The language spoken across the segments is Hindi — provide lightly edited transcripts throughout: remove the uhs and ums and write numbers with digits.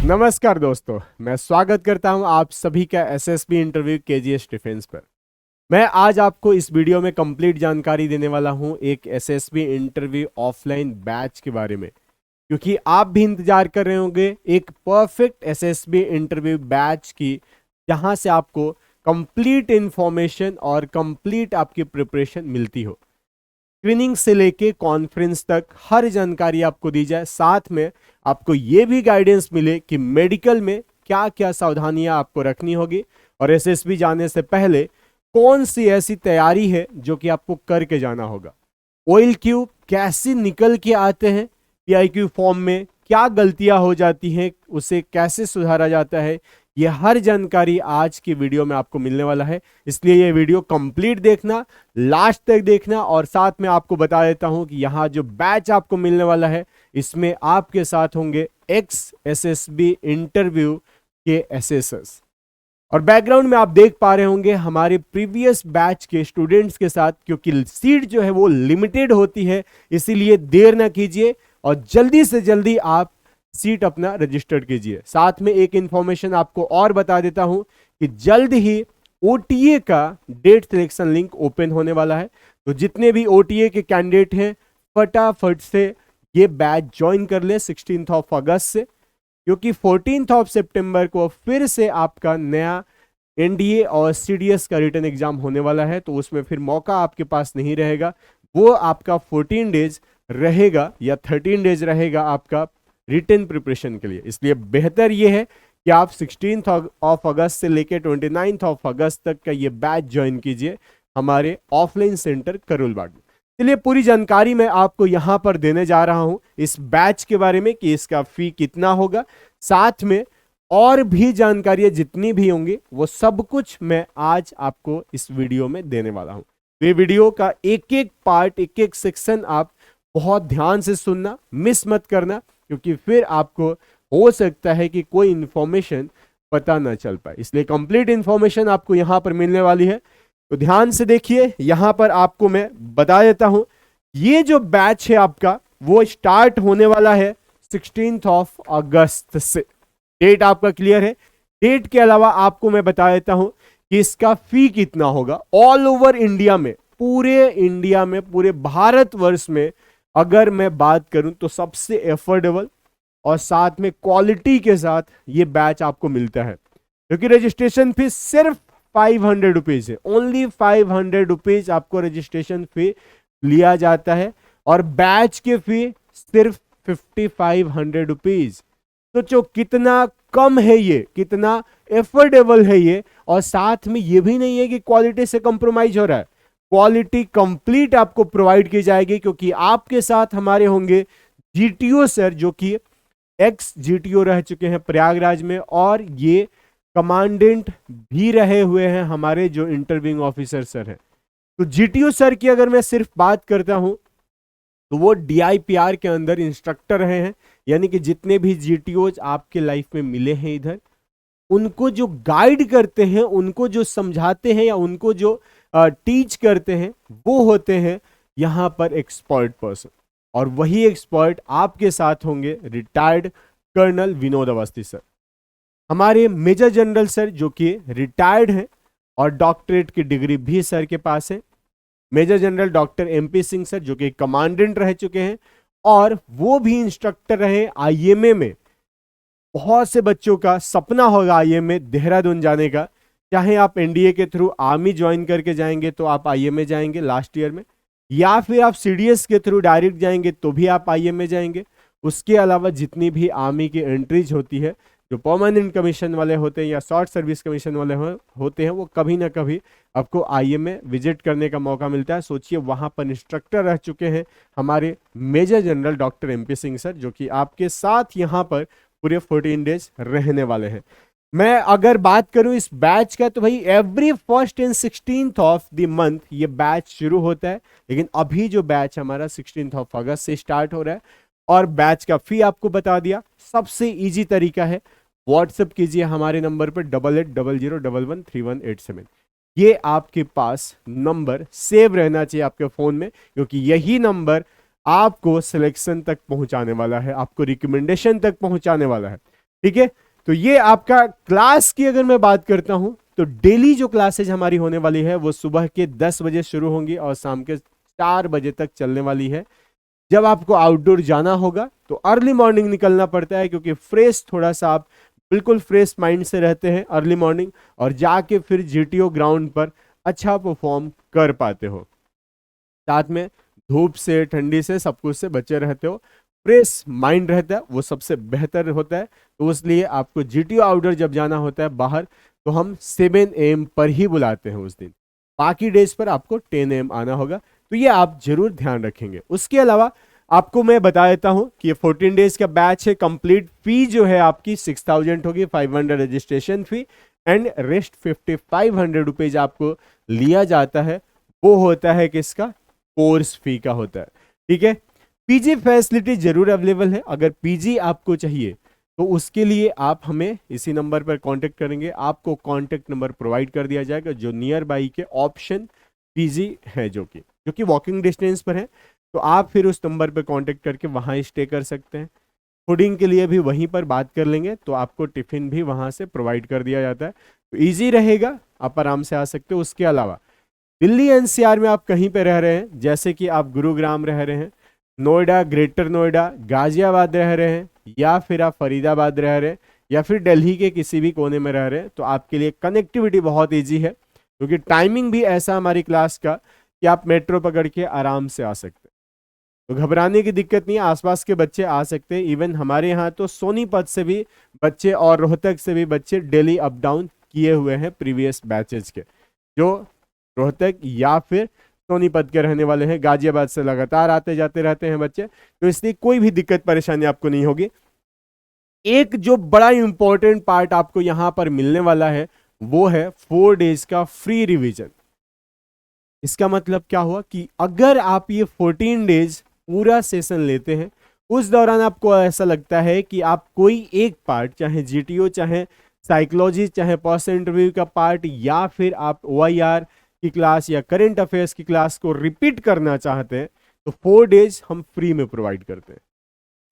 नमस्कार दोस्तों, मैं स्वागत करता हूं आप सभी का एसएसबी इंटरव्यू केजीएस डिफेंस पर। मैं आज आपको इस वीडियो में कंप्लीट जानकारी देने वाला हूं एक एसएसबी इंटरव्यू ऑफलाइन बैच के बारे में, क्योंकि आप भी इंतजार कर रहे होंगे एक परफेक्ट एसएसबी इंटरव्यू बैच की, जहां से आपको कंप्लीट इंफॉर्मेशन और कंप्लीट आपकी प्रिपरेशन मिलती हो। स्क्रीनिंग से लेके कॉन्फ्रेंस तक हर जानकारी आपको दी जाए, साथ में आपको ये भी गाइडेंस मिले कि मेडिकल में क्या क्या सावधानियां आपको रखनी होगी और एसएसबी जाने से पहले कौन सी ऐसी तैयारी है जो कि आपको करके जाना होगा। ऑयल क्यूब कैसे निकल के आते हैं, पीआईक्यू फॉर्म में क्या गलतियां हो जाती हैं, उसे कैसे सुधारा जाता है, ये हर जानकारी आज की वीडियो में आपको मिलने वाला है। इसलिए ये वीडियो कंप्लीट देखना, लास्ट तक देखना। और साथ में आपको बता देता हूं कि यहाँ जो बैच आपको मिलने वाला है, इसमें आपके साथ होंगे एक्स एसएसबी इंटरव्यू के एसेसर्स। और बैकग्राउंड में आप देख पा रहे होंगे हमारे प्रीवियस बैच के स्टूडेंट्स के साथ, क्योंकि सीट जो है वो लिमिटेड होती है, इसीलिए देर ना कीजिए और जल्दी से जल्दी आप सीट अपना रजिस्टर्ड कीजिए। साथ में एक इंफॉर्मेशन आपको और बता देता हूं कि जल्द ही ओटीए का डेट सिलेक्शन लिंक ओपन होने वाला है, तो जितने भी ओटीए के कैंडिडेट हैं फटाफट से ये बैच ज्वाइन कर ले 16 अगस्त से, क्योंकि 14 सितंबर को फिर से आपका नया एनडीए और सीडीएस का रिटन एग्जाम होने वाला है, तो उसमें फिर मौका आपके पास नहीं रहेगा। वो आपका 14 डेज रहेगा या 13 डेज रहेगा आपका रिटन प्रिपरेशन के लिए। इसलिए बेहतर ये है कि आप 16 अगस्त से लेकर 29 अगस्त तक का ये बैच ज्वाइन कीजिए हमारे ऑफलाइन सेंटर करोल बाग में। चलिए पूरी जानकारी मैं आपको यहां पर देने जा रहा हूं इस बैच के बारे में कि इसका फी कितना होगा, साथ में और भी जानकारियां जितनी भी होंगी वो सब कुछ मैं आज आपको इस वीडियो में देने वाला हूं। तो ये वीडियो का एक एक पार्ट, एक एक सेक्शन आप बहुत ध्यान से सुनना, मिस मत करना, क्योंकि फिर आपको हो सकता है कि कोई इंफॉर्मेशन पता ना चल पाए। इसलिए कंप्लीट इंफॉर्मेशन आपको यहां पर मिलने वाली है, तो ध्यान से देखिए। यहां पर आपको मैं बता देता हूं, ये जो बैच है आपका वो स्टार्ट होने वाला है 16 अगस्त से। डेट आपका क्लियर है। डेट के अलावा आपको मैं बता देता हूं कि इसका फी कितना होगा ऑल ओवर इंडिया में, पूरे इंडिया में, पूरे भारतवर्ष में अगर मैं बात करूं तो सबसे एफोर्डेबल और साथ में क्वालिटी के साथ ये बैच आपको मिलता है, क्योंकि रजिस्ट्रेशन फीस सिर्फ 500 रुपीज है। ओनली 500 रुपीज आपको रजिस्ट्रेशन फी लिया जाता है और बैच के फी सिर्फ 5500 रुपीज। तो कितना कम है ये, कितना एफोर्डेबल है ये, और साथ में ये भी नहीं है कि क्वालिटी से कंप्रोमाइज हो रहा है। क्वालिटी कंप्लीट आपको प्रोवाइड की जाएगी, क्योंकि आपके साथ हमारे होंगे जीटीओ सर, जो कि एक्स जीटीओ रह चुके हैं प्रयागराज में, और ये कमांडेंट भी रहे हुए हैं हमारे जो इंटरव्यूइंग ऑफिसर सर हैं। तो जीटीओ सर की अगर मैं सिर्फ बात करता हूं तो वो डीआईपीआर के अंदर इंस्ट्रक्टर रहे हैं, यानी कि जितने भी जीटीओज आपके लाइफ में मिले हैं इधर, उनको जो गाइड करते हैं, उनको जो समझाते हैं या उनको जो टीच करते हैं, वो होते हैं यहां पर एक्सपर्ट पर्सन। और वही एक्सपर्ट आपके साथ होंगे retired colonel Vinod Awasthi sir, हमारे मेजर जनरल सर जो कि रिटायर्ड हैं और डॉक्टरेट की डिग्री भी सर के पास है। Major general doctor MP Singh sir जो कि कमांडेंट रह चुके हैं और वो भी इंस्ट्रक्टर रहे आईएमए में। बहुत से बच्चों का सपना होगा आईएमए देहरादून जाने का, चाहे आप एनडीए के थ्रू आर्मी ज्वाइन करके जाएंगे तो आप आईएमए जाएंगे लास्ट ईयर में, या फिर आप सीडीएस के थ्रू डायरेक्ट जाएंगे तो भी आप आईएमए जाएंगे। उसके अलावा जितनी भी आर्मी की एंट्रीज होती है, जो परमानेंट कमीशन वाले होते हैं या शॉर्ट सर्विस कमीशन वाले होते हैं, वो कभी ना कभी आपको आईएमए विजिट करने का मौका मिलता है। सोचिए वहां पर इंस्ट्रक्टर रह चुके हैं हमारे major general doctor MP Singh sir, जो कि आपके साथ यहाँ पर पूरे 14 डेज रहने वाले हैं। मैं अगर बात करूं इस बैच का, तो भाई every 1st and 16th of the month ये बैच शुरू होता है, लेकिन अभी जो बैच हमारा 16 अगस्त से स्टार्ट हो रहा है। और बैच का फी आपको बता दिया। सबसे इजी तरीका है, व्हाट्सएप कीजिए हमारे नंबर पर 8800113187। ये आपके पास नंबर सेव रहना चाहिए आपके फोन में, क्योंकि यही नंबर आपको सिलेक्शन तक पहुंचाने वाला है, आपको रिकमेंडेशन तक पहुंचाने वाला है। ठीक है। तो ये आपका क्लास की अगर मैं बात करता हूं तो डेली जो क्लासेज हमारी होने वाली है वो सुबह के 10 बजे शुरू होंगी और शाम के 4 बजे तक चलने वाली है। जब आपको आउटडोर जाना होगा तो अर्ली मॉर्निंग निकलना पड़ता है, क्योंकि फ्रेश थोड़ा सा आप बिल्कुल फ्रेश माइंड से रहते हैं अर्ली मॉर्निंग, और जाके फिर जीटीओ ग्राउंड पर अच्छा परफॉर्म कर पाते हो। साथ में धूप से, ठंडी से, सब कुछ से बचे रहते हो, फ्रेश माइंड रहता है, वो सबसे बेहतर होता है। तो इसलिए आपको जीटीओ आउटडोर जब जाना होता है बाहर तो हम 7 AM पर ही बुलाते हैं उस दिन। बाकी डेज पर आपको 10 AM आना होगा। तो ये आप जरूर ध्यान रखेंगे। उसके अलावा आपको मैं बता देता हूं कि ये 14 डेज का बैच है। कंप्लीट फी जो है आपकी 6000 होगी, 500 registration fee and rest 5500 rupees आपको लिया जाता है। वो होता है किसका? कोर्स फी का होता है। ठीक है। पीजी फैसिलिटी जरूर अवेलेबल है। अगर पीजी आपको चाहिए तो उसके लिए आप हमें इसी नंबर पर कांटेक्ट करेंगे। आपको कांटेक्ट नंबर प्रोवाइड कर दिया जाएगा जो नियर बाई के ऑप्शन पीजी है, जो कि वॉकिंग डिस्टेंस पर है। तो आप फिर उस नंबर पर कांटेक्ट करके वहां स्टे कर सकते हैं। फूडिंग के लिए भी वहीं पर बात कर लेंगे तो आपको टिफिन भी वहां से प्रोवाइड कर दिया जाता है। तो ईजी रहेगा, आप आराम से आ सकते हो। उसके अलावा दिल्ली एनसीआर में आप कहीं पे रह रहे हैं, जैसे कि आप गुरुग्राम रह रहे हैं, नोएडा, ग्रेटर नोएडा, गाजियाबाद रह रहे हैं, या फिर आप फरीदाबाद रह रहे हैं, या फिर दिल्ली के किसी भी कोने में रह रहे हैं, तो आपके लिए कनेक्टिविटी बहुत ईजी है, क्योंकि टाइमिंग भी ऐसा हमारी क्लास का कि आप मेट्रो पकड़ के आराम से आ सकते हैं। तो घबराने की दिक्कत नहीं है, आसपास के बच्चे आ सकते हैं। इवन हमारे यहाँ तो सोनीपत से भी बच्चे और रोहतक से भी बच्चे डेली अप डाउन किए हुए हैं प्रीवियस बैचेज के, जो रोहतक या फिर सोनीपत के रहने वाले हैं। गाजियाबाद से लगातार आते जाते रहते हैं बच्चे, तो इसलिए कोई भी दिक्कत परेशानी आपको नहीं होगी। एक जो बड़ा इंपॉर्टेंट पार्ट आपको यहां पर मिलने वाला है वो है 4 डेज का फ्री रिवीजन। इसका मतलब क्या हुआ कि अगर आप ये 14 डेज पूरा सेशन लेते हैं, उस दौरान आपको ऐसा लगता है कि आप कोई एक पार्ट, चाहे जीटीओ, चाहे साइकोलॉजी, चाहे पर्सनल इंटरव्यू का पार्ट, या फिर आप ओआईआर की क्लास या करंट अफेयर्स की क्लास को रिपीट करना चाहते हैं, तो 4 डेज हम फ्री में प्रोवाइड करते हैं।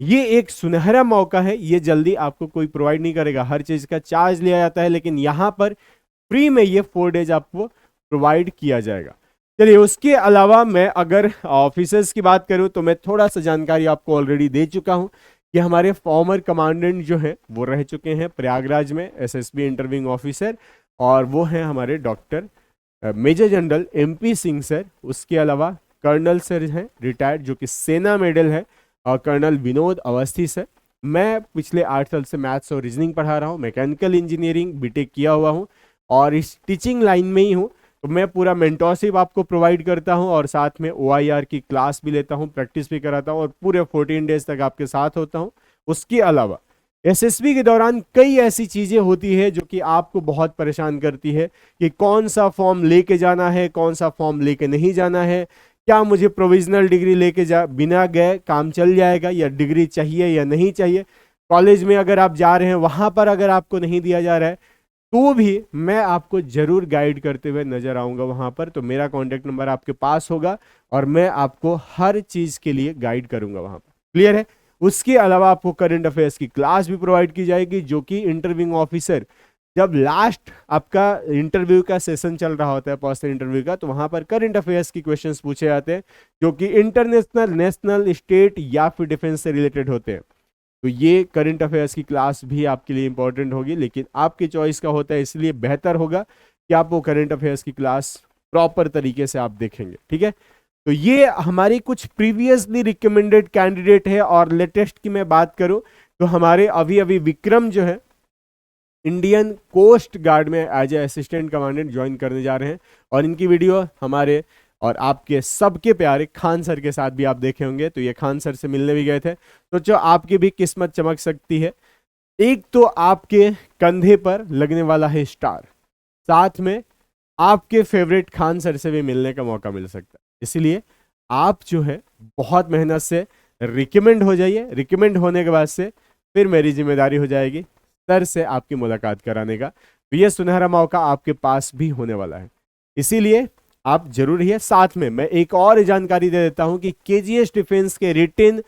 ये एक सुनहरा मौका है, ये जल्दी आपको कोई प्रोवाइड नहीं करेगा, हर चीज का चार्ज लिया जाता है, लेकिन यहां पर फ्री में ये 4 डेज आपको प्रोवाइड किया जाएगा। चलिए, उसके अलावा मैं अगर ऑफिसर्स की बात करूं तो मैं थोड़ा सा जानकारी आपको ऑलरेडी दे चुका हूं कि हमारे फॉर्मर कमांडेंट जो है वो रह चुके हैं प्रयागराज में एसएसबी इंटरव्यूइंग ऑफिसर, और वो हैं हमारे doctor major general MP Singh sir. उसके अलावा कर्नल सर हैं रिटायर्ड, जो कि सेना मेडल है, और कर्नल विनोद अवस्थी सर। मैं पिछले 8 साल से मैथ्स और रीजनिंग पढ़ा रहा हूँ, मैकेनिकल इंजीनियरिंग बीटेक किया हुआ हूँ, और इस टीचिंग लाइन में ही हूँ। तो मैं पूरा मेंटोरशिप आपको प्रोवाइड करता हूँ, और साथ में OIR की क्लास भी लेता हूँ, प्रैक्टिस भी कराता हूँ, और पूरे 14 डेज तक आपके साथ होता हूँ। उसके अलावा SSB के दौरान कई ऐसी चीज़ें होती है जो कि आपको बहुत परेशान करती है कि कौन सा फॉर्म लेके जाना है, कौन सा फॉर्म लेके नहीं जाना है, क्या मुझे प्रोविजनल डिग्री लेके जा बिना गए काम चल जाएगा, या डिग्री चाहिए या नहीं चाहिए। कॉलेज में अगर आप जा रहे हैं वहाँ पर अगर आपको नहीं दिया जा रहा है तो भी मैं आपको जरूर गाइड करते हुए नजर आऊँगा वहाँ पर। तो मेरा कॉन्टैक्ट नंबर आपके पास होगा और मैं आपको हर चीज़ के लिए गाइड करूँगा वहाँ पर। क्लियर है? उसके अलावा आपको करंट अफेयर्स की क्लास भी प्रोवाइड की जाएगी, जो कि इंटरव्यूइंग ऑफिसर जब लास्ट आपका इंटरव्यू का सेशन चल रहा होता है पर्सनल इंटरव्यू का, तो वहां पर करंट अफेयर्स की क्वेश्चंस पूछे जाते हैं जो कि इंटरनेशनल, नेशनल, स्टेट या फिर डिफेंस से रिलेटेड होते हैं। तो ये करंट अफेयर्स की क्लास भी आपके लिए इंपॉर्टेंट होगी, लेकिन आपकी चॉइस का होता है, इसलिए बेहतर होगा कि आप वो करंट अफेयर्स की क्लास प्रॉपर तरीके से आप देखेंगे। ठीक है? तो ये हमारी कुछ प्रीवियसली रिकमेंडेड कैंडिडेट है। और लेटेस्ट की मैं बात करूं तो हमारे अभी विक्रम जो है इंडियन कोस्ट गार्ड में as a assistant commandant join करने जा रहे हैं, और इनकी वीडियो हमारे और आपके सबके प्यारे खान सर के साथ भी आप देखे होंगे। तो ये खान सर से मिलने भी गए थे, तो जो आपकी भी किस्मत चमक सकती है। एक तो आपके कंधे पर लगने वाला है स्टार, साथ में आपके फेवरेट खान सर से भी मिलने का मौका मिल सकता है। इसलिए आप जो है बहुत मेहनत से रिकमेंड हो जाइए। रिकमेंड होने के बाद से फिर मेरी जिम्मेदारी हो जाएगी सर से आपकी मुलाकात कराने का। तो ये सुनहरा मौका आपके पास भी होने वाला है, इसीलिए आप जरूर ही है। साथ में मैं एक और जानकारी दे देता हूं कि KGS डिफेंस के रिटेन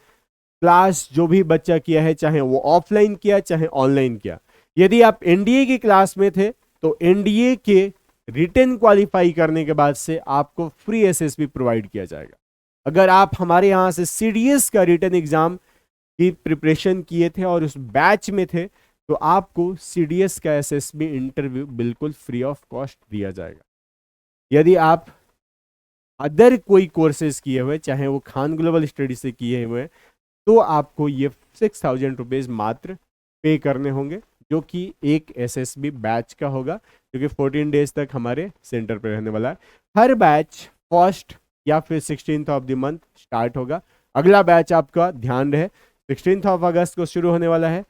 क्लास जो भी बच्चा किया है, चाहे वो ऑफलाइन किया चाहे ऑनलाइन किया, यदि आप एनडीए की क्लास में थे तो एनडीए के रिटन क्वालिफाई करने के बाद से आपको फ्री एसएसबी प्रोवाइड किया जाएगा। अगर आप हमारे यहाँ से सीडीएस का रिटन एग्जाम की प्रिपरेशन किए थे और उस बैच में थे तो आपको सीडीएस का एसएसबी इंटरव्यू बिल्कुल फ्री ऑफ कॉस्ट दिया जाएगा। यदि आप अदर कोई कोर्सेज किए हुए, चाहे वो खान ग्लोबल स्टडी से किए हुए, तो आपको ये 6,000 रुपीज़ मात्र पे करने होंगे, जो कि एक एसएसबी बैच का होगा, क्योंकि 14 डेज तक हमारे सेंटर पे रहने वाला है। हर बैच फर्स्ट या फिर 16th of the month start होगा। अगला बैच आपका ध्यान रहे 16th ऑफ अगस्त को शुरू होने वाला है।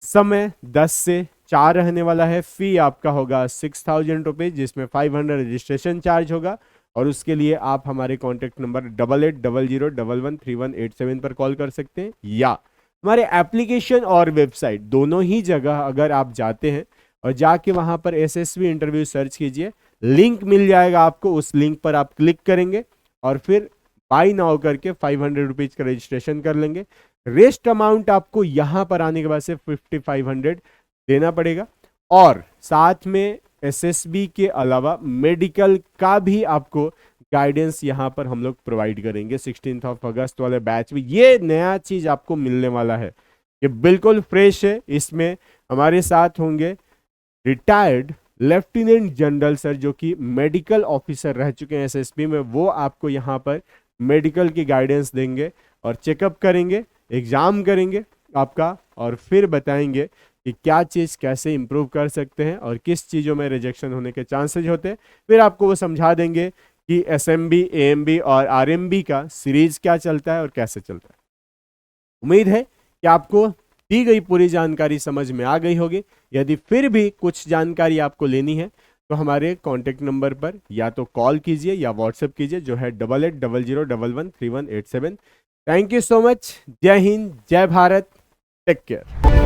समय 10 से 4 रहने वाला है। फी आपका होगा 6,000 रुपीज़, जिसमें 500 रजिस्ट्रेशन चार्ज होगा। और उसके लिए आप हमारे कॉन्टैक्ट नंबर 8800113187 पर कॉल कर सकते हैं, या हमारे एप्लीकेशन और वेबसाइट दोनों ही जगह अगर आप जाते हैं और जाके वहां पर एसएसबी इंटरव्यू सर्च कीजिए, लिंक मिल जाएगा आपको। उस लिंक पर आप क्लिक करेंगे और फिर बाय नाउ करके 500 रुपीज़ का रजिस्ट्रेशन कर लेंगे। रेस्ट अमाउंट आपको यहाँ पर आने के बाद से 5500 देना पड़ेगा। और साथ में एसएसबी के अलावा मेडिकल का भी आपको गाइडेंस यहाँ पर हम लोग प्रोवाइड करेंगे 16th ऑफ अगस्त वाले बैच में। ये नया चीज आपको मिलने वाला है, ये बिल्कुल फ्रेश है। इसमें हमारे साथ होंगे रिटायर्ड लेफ्टिनेंट जनरल सर, जो कि मेडिकल ऑफिसर रह चुके हैं एसएसबी में। वो आपको यहाँ पर मेडिकल की गाइडेंस देंगे और चेकअप करेंगे, एग्जाम करेंगे आपका, और फिर बताएंगे कि क्या चीज़ कैसे इंप्रूव कर सकते हैं और किस चीज़ों में रिजेक्शन होने के चांसेस होते हैं। फिर आपको वो समझा देंगे कि एसएमबी, एएमबी और आरएमबी का सीरीज क्या चलता है और कैसे चलता है। उम्मीद है कि आपको दी गई पूरी जानकारी समझ में आ गई होगी। यदि फिर भी कुछ जानकारी आपको लेनी है तो हमारे कॉन्टैक्ट नंबर पर या तो कॉल कीजिए या व्हाट्सएप कीजिए, जो है 8800113187। Thank you so much. जय हिंद, जय भारत, टेक केयर।